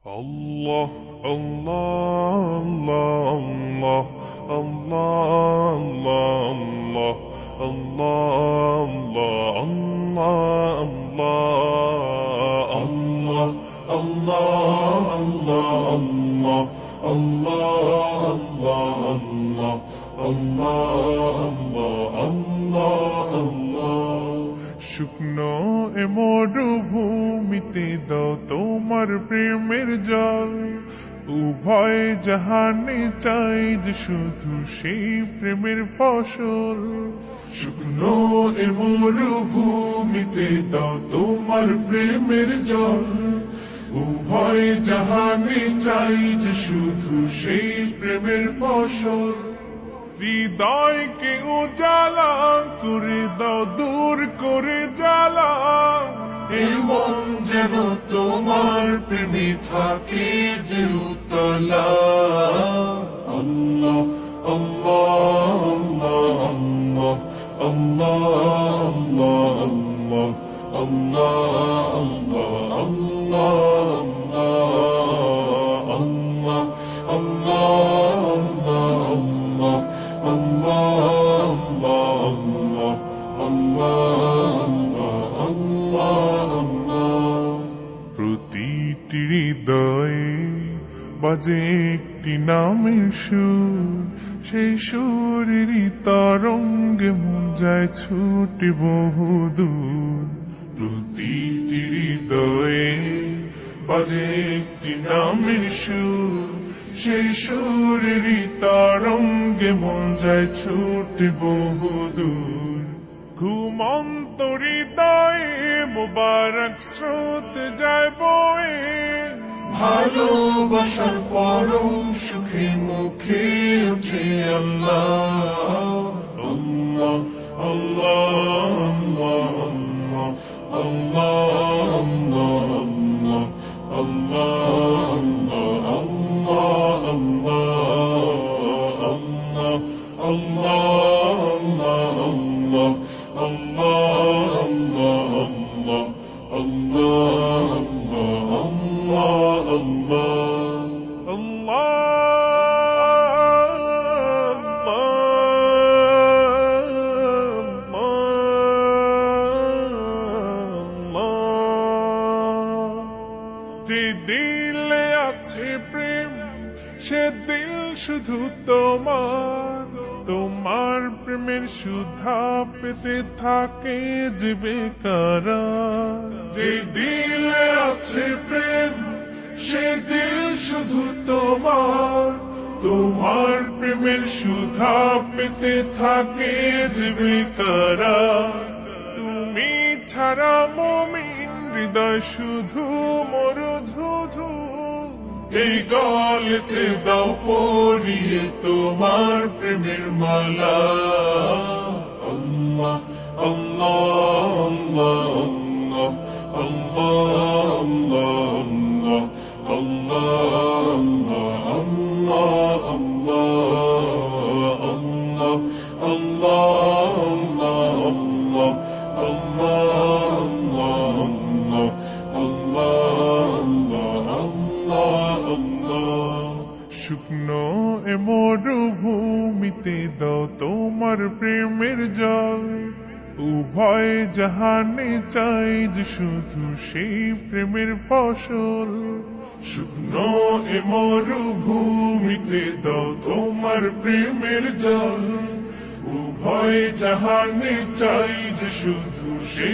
Allah, Allah, Allah, Allah, Allah, Allah, Allah, Allah, Allah, Allah, Allah, Allah, শুকনো এ মরুভূমিতে দাও তোমার প্রেমের জল, উভয় জাহানে চাই যে শুধু সেই প্রেমের ফসল। শুকনো এ মরুভূমিতে দাও তোমার প্রেমের জল, উভয় জাহানে চাই যে শুধু সেই প্রেমের ফসল। হৃদয়কে উজালা করে দাও, দূর করে জ্বালা, এমন যেন তোমার প্রেমে থাকে যে উতলা। আল্লাহ আল্লাহ আল্লাহ আল্লাহ আল্লাহ আল্লাহ আল্লাহ আল্লাহ প্রতিটি হৃদয়ে বাজে একটি নামের সুর, সেই সুরেরই তরঙ্গে মন যায় ছুটে বহুদূর। প্রতিটি হৃদয়ে বাজে একটি নামের সুর, সেই সুরেরই তরঙ্গে মন যায় ছুটে বহুদূর। ঘুমন্ত হৃদয়ে মুবারক স্রোত যায় বয়ে, ভালোবাসার পরম সুখে মুখে উঠে আল্লাহ আল্লাহ আল্লাহ আল্লাহ আল্লাহ আল্লাহ যে দিলে আছে প্রেম, সে দিল শুধু তোমার, তোমার প্রেমের সুধা পেতে থাকে যে বেকারার। যে দিলে আছে প্রেম, সে দিল শুধু তোমার, তোমার প্রেমের সুধা পেতে থাকে যে বেকারার। তুমি ছাড়া মুমিন হৃদয় শুধু মরুধুধু, এই গলেতে দাও পরিয়ে তোমার প্রেমের মালা। আল্লাহ আল্লাহ আল্লাহ আল্লাহ আল্লাহ শুকনো এ মরুভূমিতে দাও তোমার প্রেমের জল, উভয় জাহানে চাই যে শুধু সেই প্রেমের ফসল। শুকনো এ মরুভূমিতে দাও তোমার প্রেমের জল, উভয় জাহানে চাই যে শুধু সেই